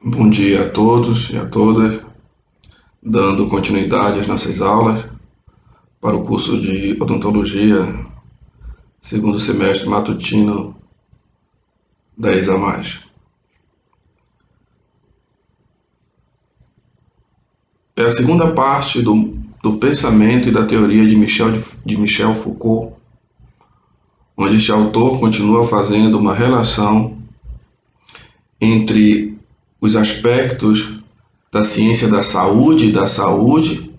Bom dia a todos e a todas, dando continuidade às nossas aulas para o curso de odontologia, segundo semestre matutino 10 a mais. É a segunda parte do pensamento e da teoria de Michel Foucault, onde este autor continua fazendo uma relação entre os aspectos da ciência da saúde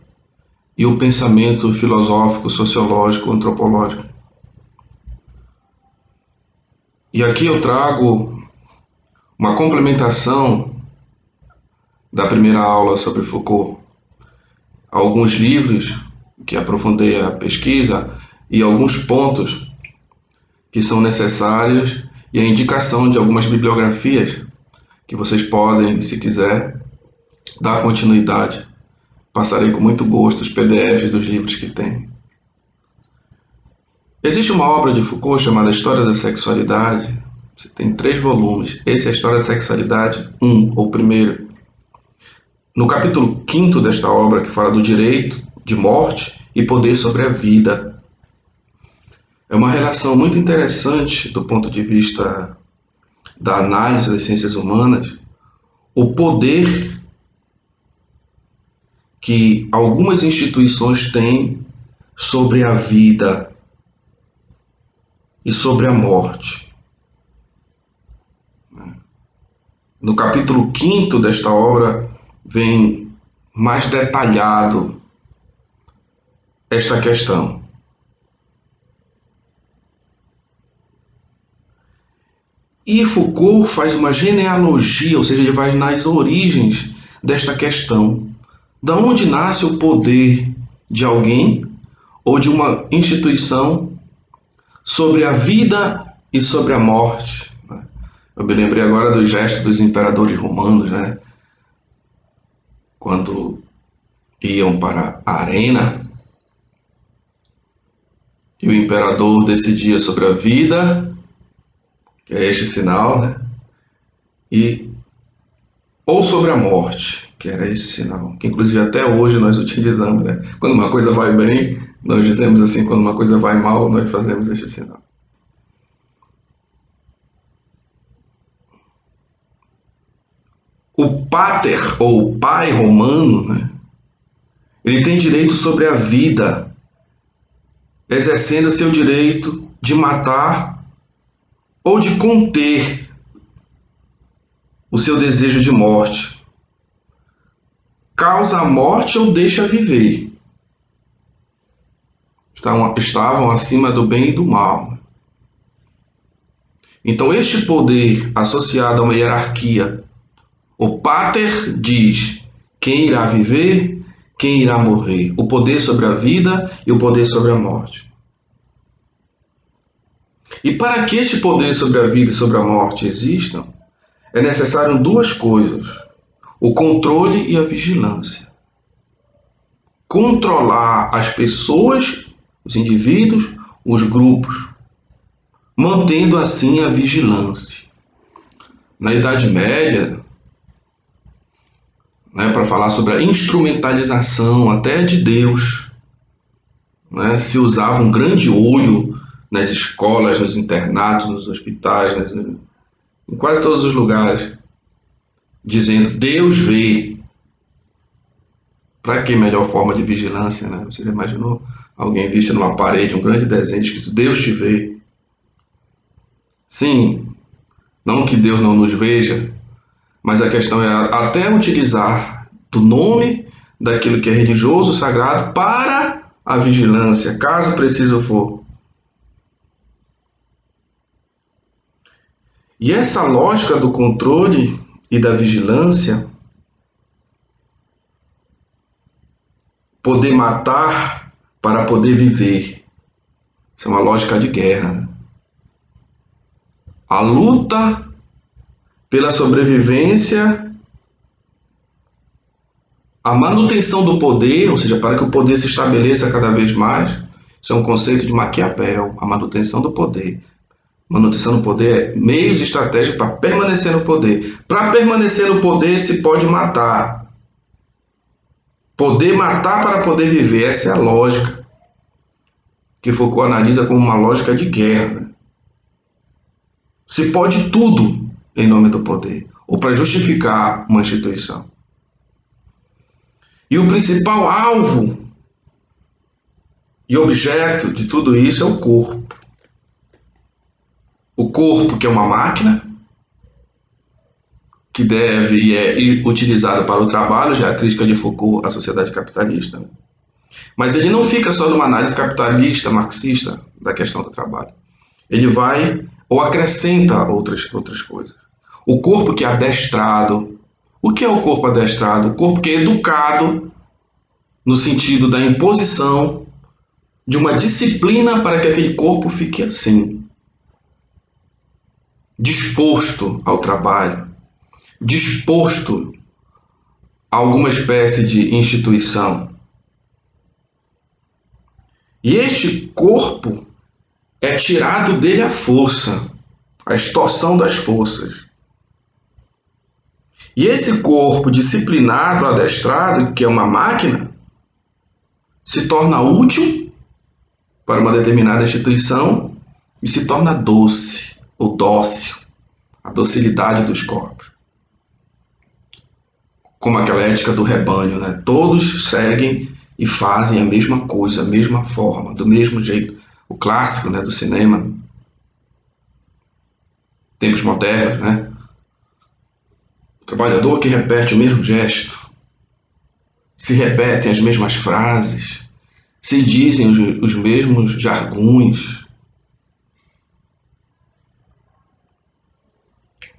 e o pensamento filosófico, sociológico, antropológico. E aqui eu trago uma complementação da primeira aula sobre Foucault, alguns livros que aprofundei a pesquisa e alguns pontos que são necessários e a indicação de algumas bibliografias que vocês podem, se quiser, dar continuidade. Passarei com muito gosto os PDFs dos livros que tem. Existe uma obra de Foucault chamada História da Sexualidade. Tem 3 volumes. Esse é a História da Sexualidade 1, ou primeiro. No capítulo 5º desta obra, que fala do direito de morte e poder sobre a vida. É uma relação muito interessante do ponto de vista da análise das ciências humanas, o poder que algumas instituições têm sobre a vida e sobre a morte. No capítulo 5º desta obra vem mais detalhado esta questão. E Foucault faz uma genealogia, ou seja, ele vai nas origens desta questão. Da onde nasce o poder de alguém ou de uma instituição sobre a vida e sobre a morte? Eu me lembrei agora do gesto dos imperadores romanos, né? Quando iam para a arena e o imperador decidia sobre a vida, que é este sinal, né? Ou sobre a morte, que era esse sinal, que inclusive até hoje nós utilizamos, né? Quando uma coisa vai bem, nós dizemos assim, quando uma coisa vai mal, nós fazemos este sinal. O pater, ou o pai romano, né? Ele tem direito sobre a vida, exercendo seu direito de matar ou de conter o seu desejo de morte. Causa a morte ou deixa viver. Estavam acima do bem e do mal. Então, este poder associado a uma hierarquia, o pater diz quem irá viver, quem irá morrer, o poder sobre a vida e o poder sobre a morte. E para que este poder sobre a vida e sobre a morte existam, é necessário 2 coisas: o controle e a vigilância. Controlar as pessoas, os indivíduos, os grupos, mantendo assim a vigilância. Na Idade Média, né, para falar sobre a instrumentalização até de Deus, né, se usava um grande olho nas escolas, nos internatos, nos hospitais, em quase todos os lugares, dizendo Deus vê. Para que melhor forma de vigilância, né? Você já imaginou alguém visse numa parede um grande desenho escrito Deus te vê? Sim, não que Deus não nos veja, mas a questão é até utilizar do nome daquilo que é religioso, sagrado, para a vigilância, caso preciso for. E essa lógica do controle e da vigilância, poder matar para poder viver, isso é uma lógica de guerra. A luta pela sobrevivência, a manutenção do poder, ou seja, para que o poder se estabeleça cada vez mais, isso é um conceito de Maquiavel, a manutenção do poder. Manutenção no poder é meios estratégicos para permanecer no poder. Para permanecer no poder se pode matar. Poder matar para poder viver. Essa é a lógica que Foucault analisa como uma lógica de guerra. Se pode tudo em nome do poder, ou para justificar uma instituição. E o principal alvo e objeto de tudo isso é o corpo. O corpo, que é uma máquina, que deve e é utilizado para o trabalho, já é a crítica de Foucault à sociedade capitalista. Mas ele não fica só numa análise capitalista, marxista, da questão do trabalho. Ele vai ou acrescenta outras coisas. O corpo que é adestrado. O que é o corpo adestrado? O corpo que é educado no sentido da imposição de uma disciplina para que aquele corpo fique assim, disposto ao trabalho, disposto a alguma espécie de instituição. E este corpo é tirado dele a força, a extorsão das forças. E esse corpo disciplinado, adestrado, que é uma máquina, se torna útil para uma determinada instituição e se torna doce ou dócil, a docilidade dos corpos. Como aquela ética do rebanho, né? Todos seguem e fazem a mesma coisa, a mesma forma, do mesmo jeito. O clássico, né, do cinema, tempos modernos, né? O trabalhador que repete o mesmo gesto, se repetem as mesmas frases, se dizem os mesmos jargões.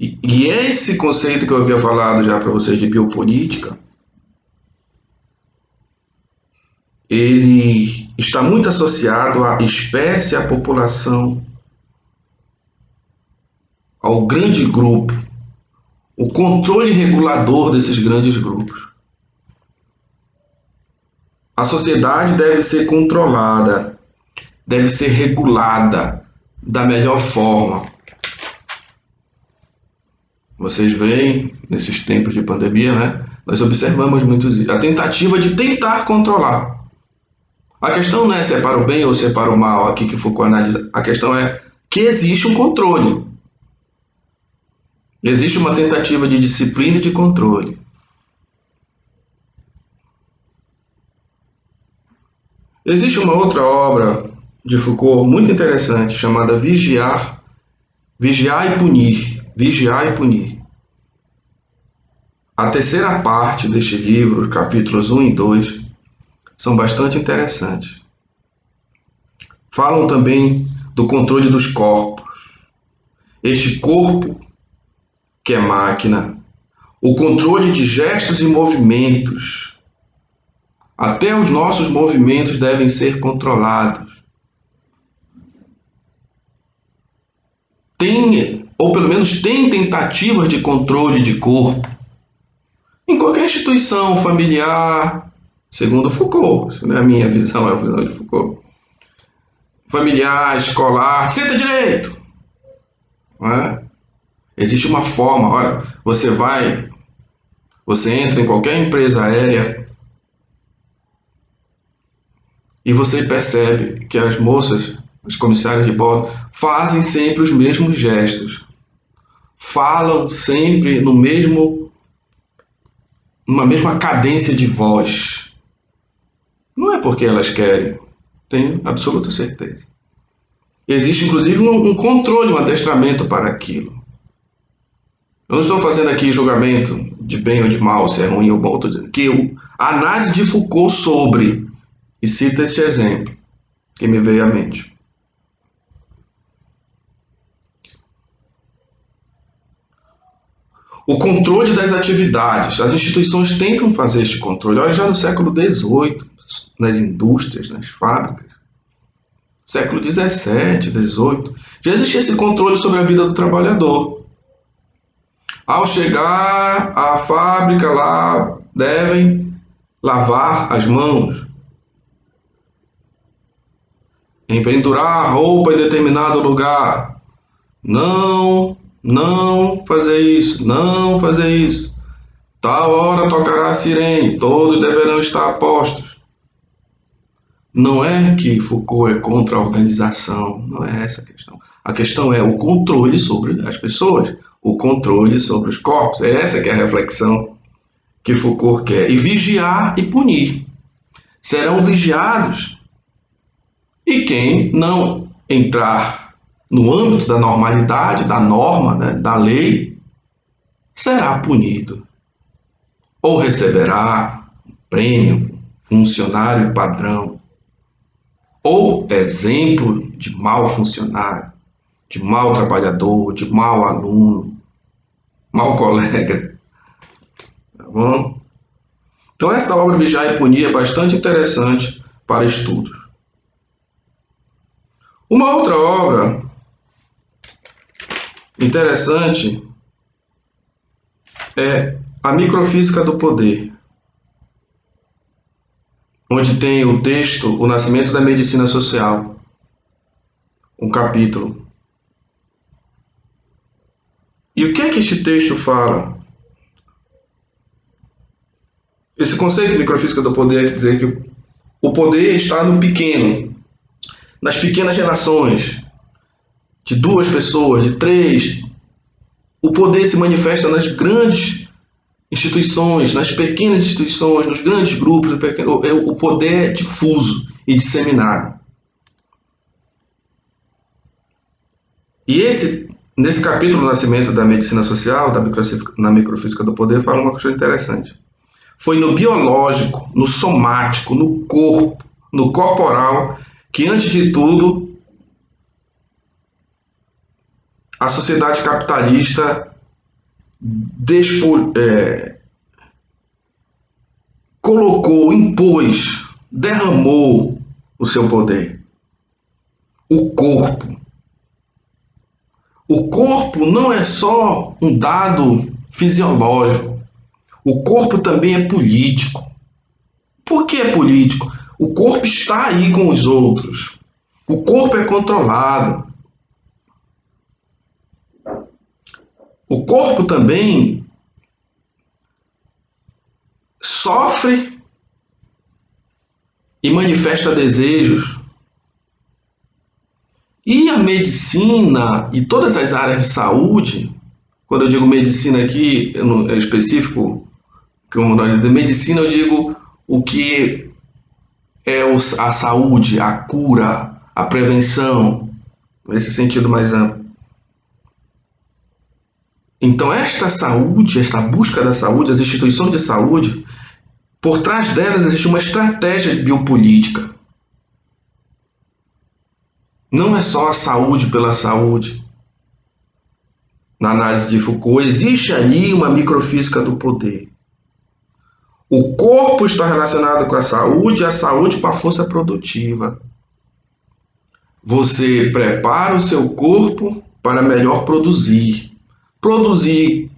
E esse conceito que eu havia falado já para vocês de biopolítica, ele está muito associado à espécie, à população, ao grande grupo, o controle regulador desses grandes grupos. A sociedade deve ser controlada, deve ser regulada da melhor forma. Vocês veem, nesses tempos de pandemia, né? Nós observamos muito a tentativa de tentar controlar. A questão não é se é para o bem ou se é para o mal, aqui que Foucault analisa. A questão é que existe um controle. Existe uma tentativa de disciplina e de controle. Existe uma outra obra de Foucault muito interessante, chamada Vigiar e Punir. Vigiar e Punir. A terceira parte deste livro, os capítulos 1 e 2, são bastante interessantes. Falam também do controle dos corpos. Este corpo, que é máquina, o controle de gestos e movimentos. Até os nossos movimentos devem ser controlados. Tem, ou pelo menos tem tentativas de controle de corpo. Em qualquer instituição familiar, segundo Foucault, isso não é a minha visão, é a visão de Foucault. Familiar, escolar, senta direito. Não é? Existe uma forma, olha, você entra em qualquer empresa aérea e você percebe que as moças, os comissários de bordo, fazem sempre os mesmos gestos. Falam sempre numa mesma cadência de voz. Não é porque elas querem, tenho absoluta certeza. Existe inclusive um controle, um adestramento para aquilo. Eu não estou fazendo aqui julgamento de bem ou de mal, se é ruim ou bom, estou dizendo que a análise de Foucault sobre, e cita esse exemplo, que me veio à mente. O controle das atividades. As instituições tentam fazer este controle. Olha, já no século XVIII, nas indústrias, nas fábricas. Século XVII, XVIII, já existia esse controle sobre a vida do trabalhador. Ao chegar à fábrica lá, devem lavar as mãos, empendurar a roupa em determinado lugar, Não fazer isso, não fazer isso. Tal hora tocará a sirene, todos deverão estar a postos. Não é que Foucault é contra a organização, não é essa a questão. A questão é o controle sobre as pessoas, o controle sobre os corpos. É essa que é a reflexão que Foucault quer. E vigiar e punir. Serão vigiados e quem não entrar no âmbito da normalidade, da norma, né, da lei, será punido. Ou receberá um prêmio, funcionário padrão, ou exemplo de mau funcionário, de mau trabalhador, de mau aluno, mau colega. Tá bom? Então, essa obra Vigiar e Punir é bastante interessante para estudos. Uma outra obra interessante é A Microfísica do Poder, onde tem o texto O Nascimento da Medicina Social, um capítulo. E o que é que este texto fala? Esse conceito de microfísica do poder quer dizer que o poder está no pequeno, nas pequenas relações, de duas pessoas, de três. O poder se manifesta nas grandes instituições, nas pequenas instituições, nos grandes grupos. O poder é difuso e disseminado. E nesse capítulo do Nascimento da Medicina Social, na Microfísica do Poder, fala uma coisa interessante. Foi no biológico, no somático, no corpo, no corporal, que antes de tudo a sociedade capitalista colocou, impôs, derramou o seu poder. O corpo. O corpo não é só um dado fisiológico. O corpo também é político. Por que é político? O corpo está aí com os outros. O corpo é controlado. O corpo também sofre e manifesta desejos. E a medicina e todas as áreas de saúde, quando eu digo medicina aqui, é específico, como nós dizemos, medicina eu digo o que é a saúde, a cura, a prevenção, nesse sentido mais amplo. Então, esta saúde, esta busca da saúde, as instituições de saúde, por trás delas existe uma estratégia biopolítica. Não é só a saúde pela saúde. Na análise de Foucault, existe ali uma microfísica do poder. O corpo está relacionado com a saúde com a força produtiva. Você prepara o seu corpo para melhor produzir. Produzir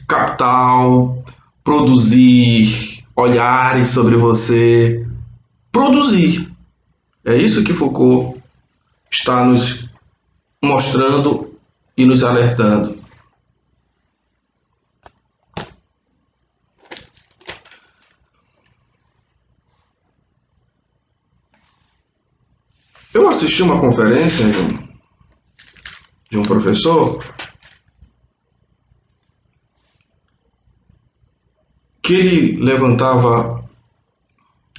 capital, produzir olhares sobre você. Produzir. É isso que Foucault está nos mostrando e nos alertando. Eu assisti uma conferência de um professor que ele levantava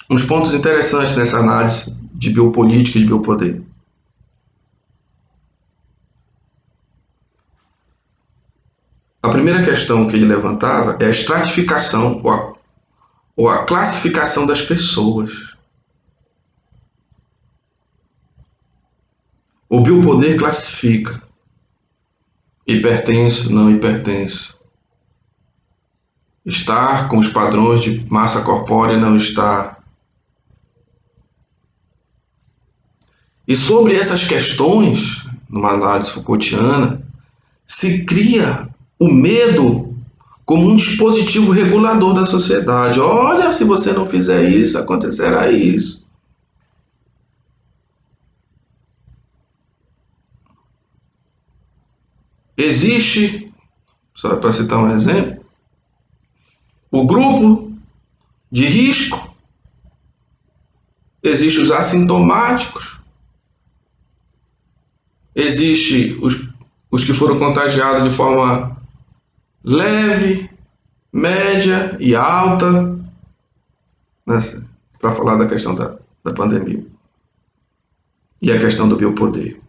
uns pontos interessantes nessa análise de biopolítica e de biopoder. A primeira questão que ele levantava é a estratificação ou a classificação das pessoas. O biopoder classifica hipertenso, não hipertenso. Estar com os padrões de massa corpórea, não estar. E sobre essas questões, numa análise Foucaultiana, se cria o medo como um dispositivo regulador da sociedade. Olha, se você não fizer isso, acontecerá isso. Existe, só para citar um exemplo, o grupo de risco, existe os assintomáticos, existe os que foram contagiados de forma leve, média e alta, né, para falar da questão da pandemia e a questão do biopoder.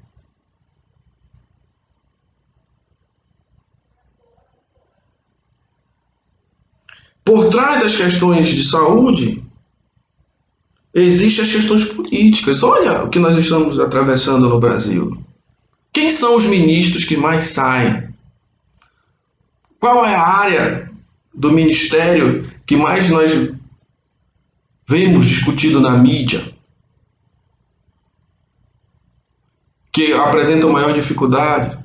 Por trás das questões de saúde, existem as questões políticas. Olha o que nós estamos atravessando no Brasil. Quem são os ministros que mais saem? Qual é a área do ministério que mais nós vemos discutido na mídia? Que apresenta maior dificuldade?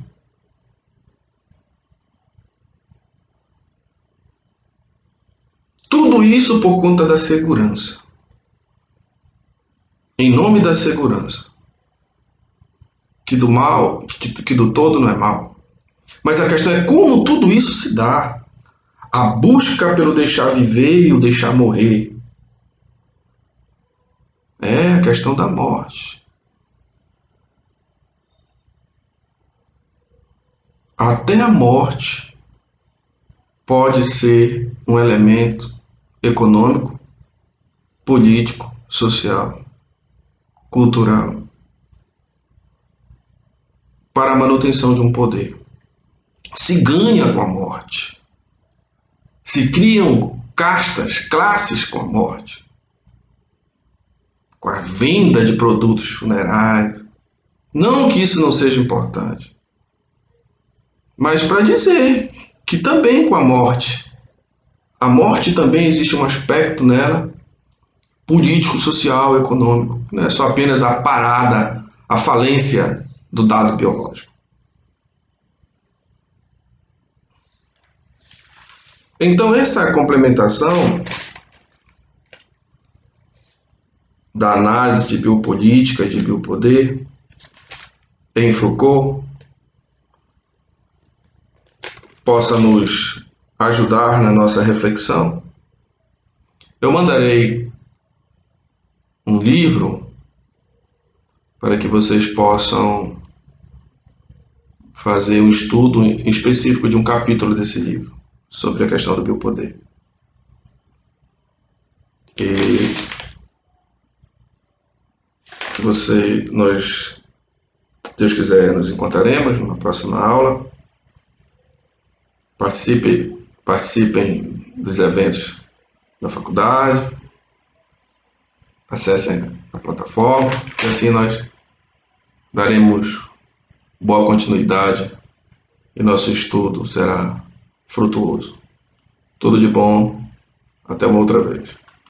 Tudo isso por conta da segurança. Em nome da segurança. Que do mal, que do todo não é mal. Mas a questão é como tudo isso se dá. A busca pelo deixar viver e o deixar morrer. É a questão da morte. Até a morte pode ser um elemento econômico, político, social, cultural, para a manutenção de um poder. Se ganha com a morte. Se criam castas, classes com a morte. Com a venda de produtos funerários. Não que isso não seja importante, mas para dizer que também com a morte também existe um aspecto nela político, social, econômico. Não é só apenas a parada, a falência do dado biológico. Então, essa complementação da análise de biopolítica e de biopoder em Foucault possa nos ajudar na nossa reflexão. Eu mandarei um livro para que vocês possam fazer um estudo específico de um capítulo desse livro sobre a questão do biopoder. E nós, se Deus quiser, nos encontraremos numa próxima aula. Participem dos eventos da faculdade, acessem a plataforma e assim nós daremos boa continuidade e nosso estudo será frutuoso. Tudo de bom, até uma outra vez.